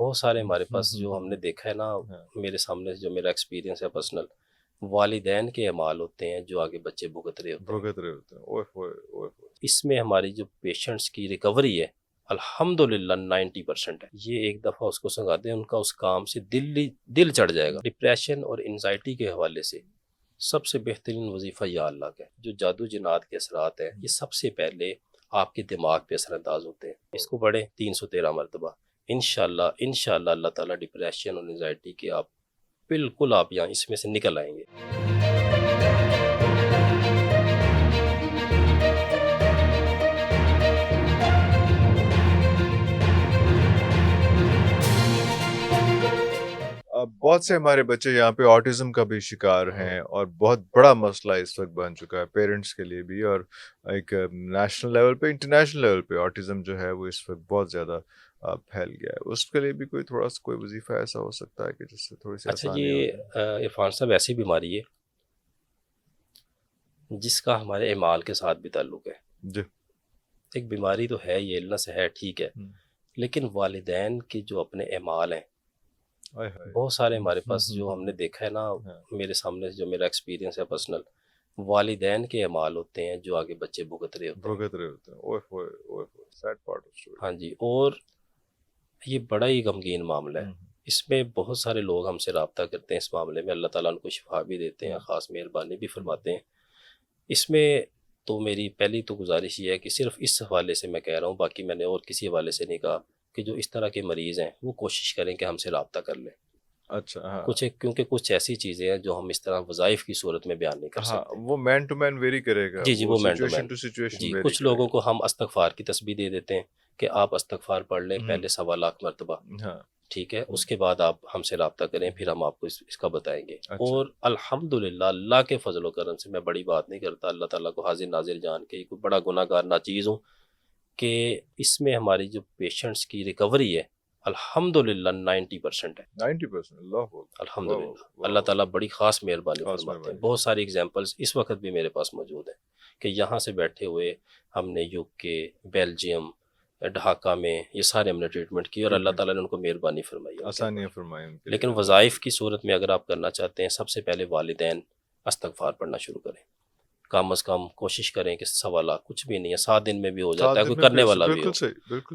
بہت سارے ہمارے پاس جو ہم نے دیکھا ہے نا، میرے سامنے جو میرا ایکسپیرینس ہے پرسنل، والدین کے اعمال ہوتے ہیں جو آگے بچے بھگت رہے ہوتے ہیں. اوہ ہوئے اوہ ہوئے. اس میں ہماری جو پیشنٹس کی ریکوری ہے الحمدللہ 90% ہے. یہ ایک دفعہ اس کو سنگا دیں، ان کا اس کام سے دل چڑھ جائے گا. ڈپریشن اور انزائٹی کے حوالے سے سب سے بہترین وظیفہ یا اللہ کا ہے. جو جادو جنات کے اثرات ہیں یہ سب سے پہلے آپ کے دماغ پہ اثر انداز ہوتے ہیں. اس کو پڑھیں 313 مرتبہ. انشاءاللہ اللہ تعالیٰ ڈپریشن اور انزائٹی کے بالکل آپ یہاں اس میں سے نکل آئیں گے. بہت سے ہمارے بچے یہاں پہ آٹزم کا بھی شکار ہیں اور بہت بڑا مسئلہ اس وقت بن چکا ہے پیرنٹس کے لیے بھی، اور ایک نیشنل لیول پہ انٹرنیشنل لیول پہ آٹزم جو ہے وہ اس وقت بہت زیادہ پھیل گیا ہے. اس کے لیے بھی کوئی وظیفہ ایسا ہو سکتا ہے کہ جس سے تھوڑی سی اچھا، آسانی ہو یہ جائے؟ عرفان صاحب ایسی بیماری ہے جس کا ہمارے اعمال کے ساتھ بھی تعلق ہے. جی. ایک بیماری تو ہے، یہ النس ہے، ٹھیک ہے، لیکن والدین کے جو اپنے اعمال ہیں بہت سارے ہمارے پاس جو ہم نے دیکھا ہے نا، میرے سامنے جو میرا ایکسپیرینس ہے پرسنل، والدین کے اعمال ہوتے ہیں جو آگے بچے بھگت رہے ہوتے ہیں. اوہ ہوئے اوہ ہوئے. Sad part of story. ہاں جی، اور یہ بڑا ہی غمگین معاملہ ہے. اس میں بہت سارے لوگ ہم سے رابطہ کرتے ہیں اس معاملے میں، اللہ تعالیٰ ان کو شفا بھی دیتے ہیں، خاص مہربانی بھی فرماتے ہیں. اس میں تو میری پہلی تو گزارش یہ ہے کہ صرف اس حوالے سے میں کہہ رہا ہوں، باقی میں نے اور کسی حوالے سے نہیں کہا، کہ جو اس طرح کے مریض ہیں وہ کوشش کریں کہ ہم سے رابطہ کر لیں. اچھا. کیونکہ کچھ ایسی چیزیں ہیں جو ہم اس طرح وظائف کی صورت میں بیان نہیں کر سکتے. وہ مین ٹو مین ویری کرے گا. جی وہ man to man. To situation جی ویری. کچھ لوگوں کو ہم استغفار کی تسبیح دے دیتے ہیں کہ آپ استغفار پڑھ لیں پہلے 1.25 لاکھ مرتبہ، ٹھیک ہے، اس کے بعد آپ ہم سے رابطہ کریں، پھر ہم آپ کو اس کا بتائیں گے. اور الحمدللہ اللہ کے فضل و کرم سے، میں بڑی بات نہیں کرتا، اللہ تعالیٰ کو حاضر ناظر جان کے کوئی بڑا گناہ گار ناچیز ہوں، کہ اس میں ہماری جو پیشنٹس کی ریکوری ہے الحمدللہ 90% ہے. 90%. الحمدللہ اللہ تعالیٰ بڑی خاص مہربانی فرماتے ہیں. بہت ساری اگزامپلس اس وقت بھی میرے پاس موجود ہیں کہ یہاں سے بیٹھے ہوئے ہم نے UK، بیلجیم، ڈھاکہ میں یہ سارے ہم نے ٹریٹمنٹ کی، اور اللہ تعالیٰ نے ان کو مہربانی فرمائی، آسانیاں فرمائی. لیکن وظائف کی صورت میں اگر آپ کرنا چاہتے ہیں، سب سے پہلے والدین استغفار پڑھنا شروع کریں. کم از کم کوشش کریں کہ 1.25 لاکھ کچھ بھی نہیں ہے، 7 دن میں بھی ہو جاتا ہے، کوئی کرنے والا بھی ہو.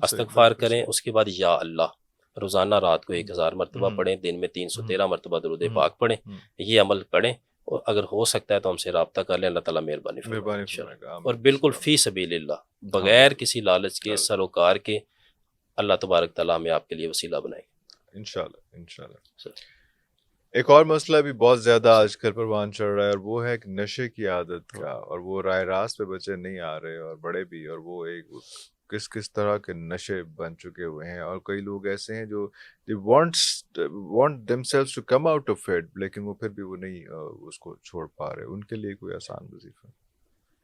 استغفار کریں. اس کے بعد یا اللہ روزانہ رات کو 1000 مرتبہ پڑھیں، دن میں 313 مرتبہ درود پاک پڑھیں. یہ عمل پڑھیں، اور اگر ہو سکتا ہے تو ہم سے رابطہ کر لیں، اللہ تعالیٰ مہربانی فرمائے گا. اور بالکل فی سبیل اللہ، بغیر کسی لالچ کے، سروکار کے، اللہ تبارک تعالیٰ ہمیں آپ کے لیے وسیلہ بنائے گا انشاءاللہ. ایک اور مسئلہ بھی بہت زیادہ آج کل پروان چڑھ رہا ہے، اور وہ ہے کہ نشے کی عادت کا، اور وہ راہ راست پہ بچے نہیں آ رہے اور بڑے بھی، اور وہ ایک کس طرح کے نشے بن چکے ہوئے ہیں. اور کئی لوگ ایسے ہیں جو want themselves to come out of it، لیکن وہ پھر بھی وہ نہیں اس کو چھوڑ پا رہے. ان کے لیے کوئی آسان وظیفہ؟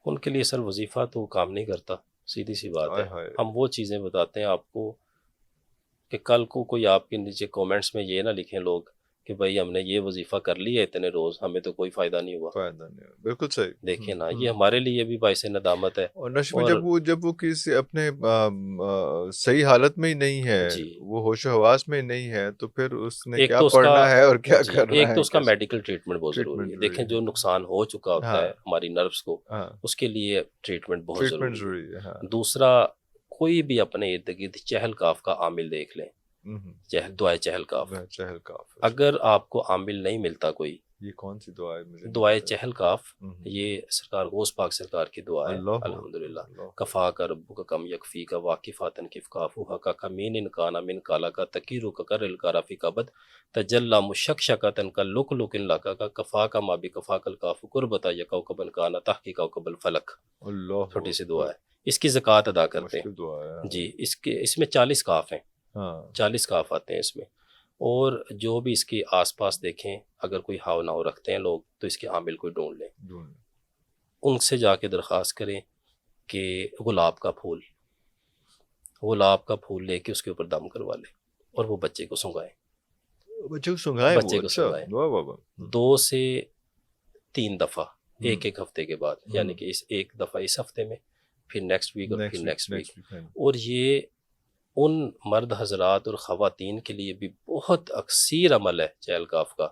ان کے لیے سر وظیفہ تو کام نہیں کرتا، سیدھی سی بات ہے. ہم وہ چیزیں بتاتے ہیں آپ کو کہ کل کو کوئی آپ کے نیچے کومنٹس میں یہ نہ لکھیں لوگ کہ بھائی ہم نے یہ وظیفہ کر لیا اتنے روز، ہمیں تو کوئی فائدہ نہیں ہوا. بالکل صحیح. دیکھیں نا، یہ ہمارے لیے بھی باعث ندامت ہے. اور نشے میں جب وہ کسی اپنے صحیح حالت میں ہی نہیں ہے، وہ ہوش و حواس میں نہیں ہے، تو پھر اس نے کیا پڑھنا ہے اور کیا کرنا ہے. ایک تو اس کا میڈیکل ٹریٹمنٹ بہت ضروری ہے. دیکھیں جو نقصان ہو چکا ہوتا ہے ہماری نروس کو، اس کے لیے ٹریٹمنٹ بہت ضروری ہے. دوسرا، کوئی بھی اپنے ارد گرد چہل کاف کا عامل دیکھ لیں، دعائے چہل کاف. اگر آپ کو عامل نہیں ملتا کوئی، یہ کون سی دعا ہے؟ دعائے چہل کاف، یہ سرکار غوث پاک سرکار کی دعا ہے. الحمدللہ. کفا کا ربو کا کم یکفی کا واقفاتن کفکافوہا کا کمین انکانا من کالا کا تکیرو کا کر الکارا فی کبد تجلا مشکشکتن کا لک لک ان لکا کا کفا کا ما بی کفا کل کافو قربتا یکوکبن کانا تحقی کوکبل فلک. چھوٹی سی دعا ہے، اس کی زکوٰۃ ادا کرتے ہیں. جی اس میں 40 کاف ہیں، 40 کاف آتے ہیں اس میں. اور جو بھی اس کے آس پاس دیکھیں، اگر کوئی ہاؤ ناؤ رکھتے ہیں لوگ تو اس کے عامل کوئی ڈھونڈ لیں. ان سے جا کے درخواست کریں کہ گلاب کا پھول لے کے اس کے اوپر دم کروا لیں، اور وہ بچے کو سنگھائیں. 2 سے 3 دفعہ ایک ہفتے کے بعد، یعنی کہ ایک دفعہ اس ہفتے میں، پھر نیکسٹ ویک اور پھر نیکسٹ ویک. اور یہ ان مرد حضرات اور خواتین کے لیے بھی بہت اکثیر عمل ہے چہل کاف کا،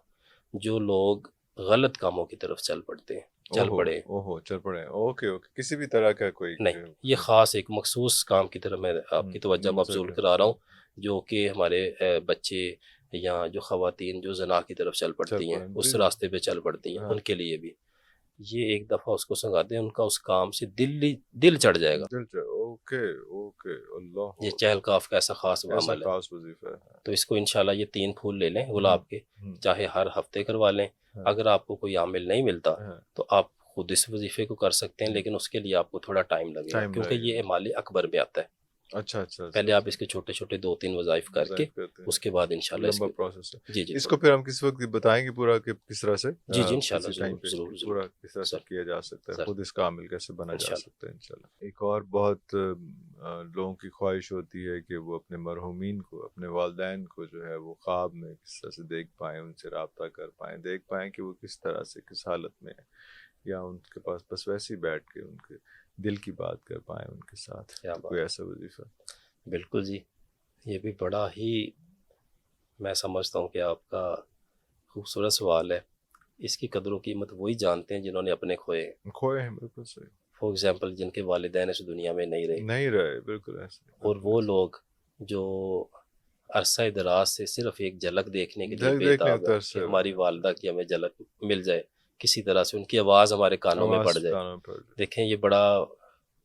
جو لوگ غلط کاموں کی طرف چل پڑتے ہیں، چل پڑے چل پڑے، اوکے اوکے، کسی بھی طرح کا کوئی نہیں، یہ خاص ایک مخصوص کام کی طرف میں آپ کی توجہ مبذول کرا رہا ہوں، جو کہ ہمارے بچے یا جو خواتین جو زنا کی طرف چل پڑتی ہیں، اس راستے پہ چل پڑتی ہیں، ان کے لیے بھی یہ ایک دفعہ اس کو سنگا دیں، ان کا اس کام سے دل چڑھ جائے گا۔ اوکے اوکے، اللہ، یہ چہل کاف کا ایسا خاص عمل ہے، خاص وظیفہ ہے۔ تو اس کو انشاءاللہ یہ 3 پھول لے لیں گلاب کے، چاہے ہر ہفتے کروا لیں۔ اگر آپ کو کوئی عامل نہیں ملتا تو آپ خود اس وظیفے کو کر سکتے ہیں، لیکن اس کے لیے آپ کو تھوڑا ٹائم لگے گا، کیونکہ یہ اعمال اکبر میں آتا ہے۔ اچھا اچھا، پہلے آپ اس کے چھوٹے چھوٹے 2-3 وظائف کر کے اس کے بعد انشاءاللہ لمبا پروسیس ہے۔ جی اس کو پھر ہم کس وقت بتائیں گے پورا کہ کس طرح سے جی انشاءاللہ ضرور پورا کس طرح سے کیا جا سکتا ہے، خود اس کا عامل کیسے بنا جا سکتا ہے انشاءاللہ۔ ایک اور بہت لوگوں کی خواہش ہوتی ہے کہ وہ اپنے مرحومین کو، اپنے والدین کو جو ہے وہ خواب میں کس طرح سے دیکھ پائیں، ان سے رابطہ کر پائیں، دیکھ پائیں کہ وہ کس طرح سے کس حالت میں ہے، یا ان کے پاس بس ویسے ہی بیٹھ کے ان کے دل کی بات کر پائیں ان کے ساتھ، کوئی ایسا وظیفہ؟ بالکل جی، یہ بھی بڑا ہی میں سمجھتا ہوں کہ آپ کا خوبصورت سوال ہے۔ اس کی قدر و قیمت وہی جانتے ہیں جنہوں نے اپنے کھوئے ہیں، بالکل صحیح۔ فار ایگزامپل جن کے والدین اس دنیا میں نہیں رہے، بالکل ایسے، اور وہ لوگ جو عرصہ دراز سے صرف ایک جھلک دیکھنے کے لیے بےتاب ہے کہ ہماری والدہ کی ہمیں جھلک مل جائے، کسی طرح سے ان کی آواز ہمارے کانوں میں پڑ جائے۔ دیکھیں یہ بڑا،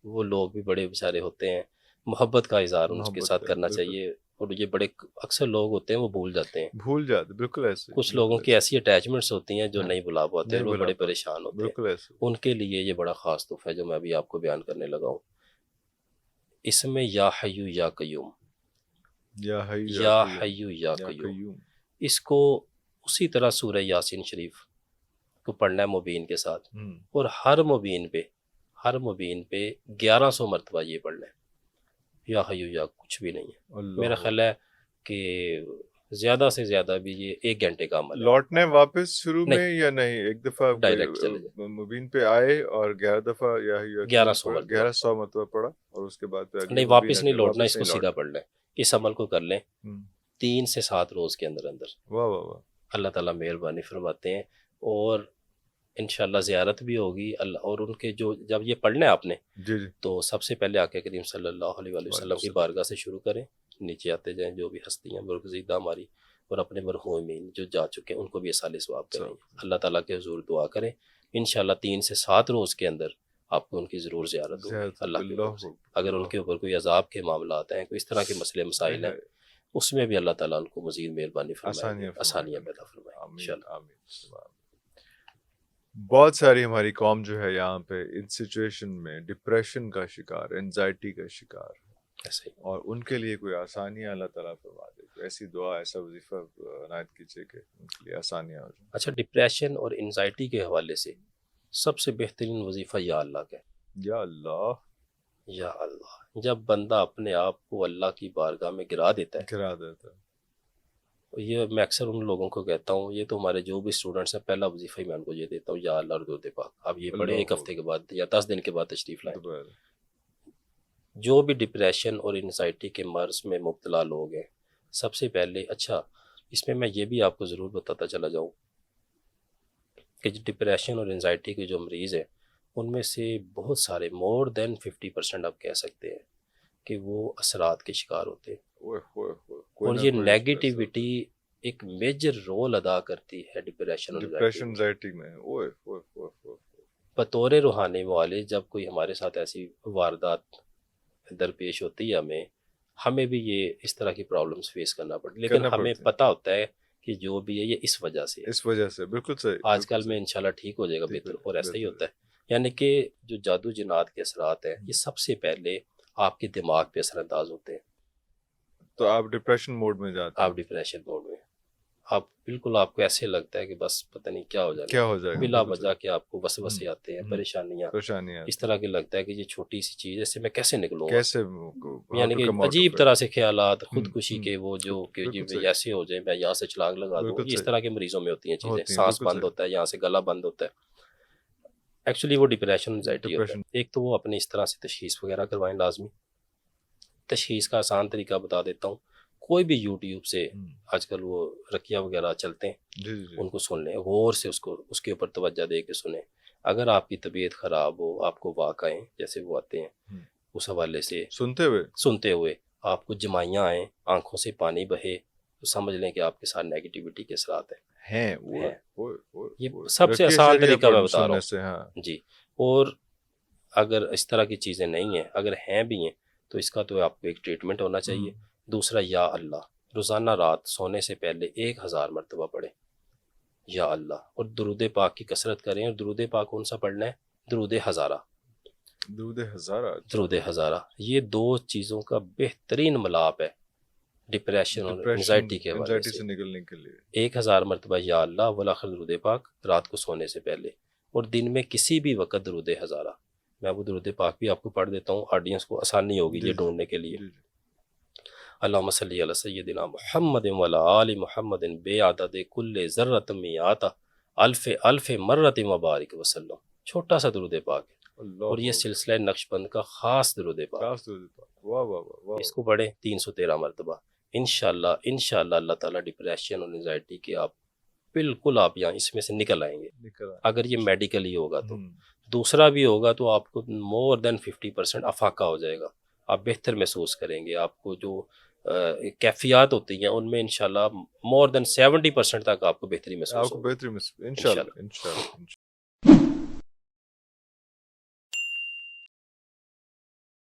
وہ لوگ بھی بڑے بیچارے ہوتے ہیں، محبت کا اظہار ان کے ساتھ کرنا چاہیے، اور یہ بڑے اکثر لوگ ہوتے ہیں وہ بھول جاتے، بالکل ایسے۔ کچھ لوگوں کی ایسی اٹیچمنٹس ہوتی ہیں جو نہیں بھلا پاتے، وہ بڑے پریشان ہوتے ہیں، ان کے لیے یہ بڑا خاص تحفہ ہے جو میں ابھی آپ کو بیان کرنے لگا ہوں۔ اس میں یا حیو یا قیوم، یا حیو یا قیوم، اس کو اسی طرح سورہ یاسین شریف کو پڑھنا ہے مبین کے ساتھ، اور ہر مبین پہ 1100 مرتبہ یہ پڑھنا ہے، یا حیو یا کچھ بھی نہیں ہے۔ میرا خیال ہے کہ زیادہ سے زیادہ بھی یہ 1 گھنٹے کا عمل ہے۔ لوٹنے واپس شروع میں یا نہیں، ایک دفعہ ڈائریکٹ چلے جائے، مبین پہ آئے اور 11 دفعہ یا 1100 مرتبہ پڑھا، اور اس کے بعد نہیں واپس نہیں لوٹنا، اس کو سیدھا پڑھ لیں، اس عمل کو کر لیں 3 سے 7 روز کے اندر۔ واہ واہ واہ، اللہ تعالیٰ مہربانی فرماتے ہیں، اور انشاءاللہ زیارت بھی ہوگی اللہ، اور ان کے جو جب یہ پڑھنا ہے آپ نے تو سب سے پہلے آقا کریم صلی اللہ علیہ وسلم کی بارگاہ سے شروع کریں، نیچے آتے جائیں، جو بھی ہستیاں برگزیدہ ہماری اور اپنے مرحومین جو جا چکے ہیں ان کو بھی اصال ثواب کریں، اللہ تعالیٰ کے حضور دعا کریں، انشاءاللہ 3 سے 7 روز کے اندر آپ کو ان کی ضرور زیارت ہوگی اللہ کے حضور سے۔ اگر ان کے اوپر کوئی عذاب کے معاملات ہیں، کوئی اس طرح کے مسئلے مسائل ہیں، اس میں بھی اللہ تعالیٰ ان کو مزید مہربانی فرمائے، آسانیاں پیدا فرمائے انشاءاللہ۔ بہت ساری ہماری قوم جو ہے یہاں پہ ان سچویشن میں ڈپریشن کا شکار، انزائٹی کا شکار، اور ان کے لیے کوئی آسانیاں اللہ تعالیٰ فرما دے، کوئی ایسی دعا، ایسا وظیفہ عنایت کیجیے کہ ان کے لیے آسانیاں ہو جائیں۔ اچھا، ڈپریشن اور انزائٹی کے حوالے سے سب سے بہترین وظیفہ یا اللہ کا ہے۔ یا اللہ، یا اللہ، جب بندہ اپنے آپ کو اللہ کی بارگاہ میں گرا دیتا ہے، یہ میں اکثر ان لوگوں کو کہتا ہوں، یہ تو ہمارے جو بھی اسٹوڈنٹس ہیں پہلا وظیفہ ہی میں ان کو یہ دیتا ہوں، یا اللہ اور درود پاک، آپ یہ پڑھیں 1 ہفتے کے بعد یا 10 دن کے بعد تشریف لائیں۔ جو بھی ڈپریشن اور انزائٹی کے مرض میں مبتلا لوگ ہیں، سب سے پہلے، اچھا اس میں یہ بھی آپ کو ضرور بتاتا چلا جاؤں کہ جو ڈپریشن اور انزائٹی کے جو مریض ہیں ان میں سے بہت سارے more than 50% آپ کہہ سکتے ہیں کہ وہ اثرات کے شکار ہوتے ہیں، اور یہ نیگیٹیوٹی ایک میجر رول ادا کرتی ہے ڈپریشن انزائٹی میں۔ بطور روحانی معالج جب کوئی ہمارے ساتھ ایسی واردات درپیش ہوتی ہے، ہمیں بھی یہ اس طرح کی پرابلمس فیس کرنا پڑتا ہے، لیکن ہمیں پتہ ہوتا ہے کہ جو بھی ہے یہ اس وجہ سے بالکل صحیح، آج کل میں انشاءاللہ ٹھیک ہو جائے گا بہتر، اور ایسا ہی ہوتا ہے۔ یعنی کہ جو جادو جنات کے اثرات ہیں یہ سب سے پہلے آپ کے دماغ پہ اثر انداز ہوتے ہیں، تو آپ ڈپریشن موڈ میں جاتے ہیں، آپ ڈپریشن موڈ میں، آپ بالکل، آپ کو ایسے لگتا ہے کہ بس پتہ نہیں کیا ہو جائے گا، بلا وجہ کہ آپ کو وسوسے آتے ہیں، پریشانیاں اس طرح کی، لگتا ہے کہ یہ چھوٹی سی چیز اس سے میں کیسے نکلوں گا، یعنی کہ عجیب طرح سے خیالات، خودکشی کے وہ جو کہ ایسے ہو جائے، میں یہاں سے چھلانگ لگا دوں، اس طرح کے مریضوں میں ہوتی ہیں چیزیں، سانس بند ہوتا ہے، یہاں سے گلا بند ہوتا ہے، ایکچولی وہ ڈپریشن انزائٹی ہوتا ہے۔ ایک تو وہ اپنے اس طرح سے تشخیص وغیرہ کروائیں لازمی، تشخیص کا آسان طریقہ بتا دیتا ہوں. کوئی بھی یوٹیوب سے آج کل وہ رقیہ وغیرہ چلتے ہیں, ان کو سن لیں, غور سے اس کے اوپر توجہ دے کے سنیں. اگر آپ کی طبیعت خراب ہو, آپ کو واقعیں جیسے وہ آتے ہیں, اس حوالے سے سنتے ہوئے آپ کو جمائیاں آئیں, آنکھوں سے پانی بہے, تو سمجھ لیں کہ آپ کے ساتھ نیگیٹیوٹی کے اثرات ہیں. یہ سب سے آسان طریقہ میں بتا رہا ہوں جی. اور اگر اس طرح کی چیزیں نہیں ہیں, اگر ہیں بھی ہیں, تو اس کا تو آپ کو ایک ٹریٹمنٹ ہونا چاہیے. دوسرا, یا اللہ روزانہ رات سونے سے پہلے 1000 مرتبہ پڑھیں یا اللہ, اور درود پاک کی کثرت کریں. اور درود پاک کون سا پڑھنا ہے؟ درود ہزارہ. درود ہزارہ یہ 2 چیزوں کا بہترین ملاپ ہے ڈپریشن اور انزائٹی کے حوالے سے نکلنے کے لیے. 1000 مرتبہ یا اللہ والآخر درود پاک رات کو سونے سے پہلے, اور دن میں کسی بھی وقت درود ہزارہ. میں وہ درود پاک بھی آپ کو پڑھ دیتا ہوں, آڈینس کو آسانی ہوگی یہ ڈھونڈنے کے لیے. اللہم صلی علی سیدنا محمد وعلی آل محمد بعدد کل ذرۃ میات الف الف مرۃ مبارک وسلم. چھوٹا سا درود پاک ہے, اور یہ سلسلہ نقش بند کا خاص درود پاک. اس کو پڑھیں 313 مرتبہ. انشاءاللہ اللہ تعالیٰ ڈپریشن اور انزائٹی کے بالکل آپ یہاں اس میں سے نکل آئیں گے, اگر یہ میڈیکلی ہوگا تو. دوسرا بھی ہوگا تو آپ کو مور دین 50% افاقہ ہو جائے گا, آپ بہتر محسوس کریں گے. آپ کو جو کیفیات ہوتی ہیں ان میں انشاءاللہ مور دین 70% تک آپ کو بہتری محسوس ہوگی. انشاءاللہ.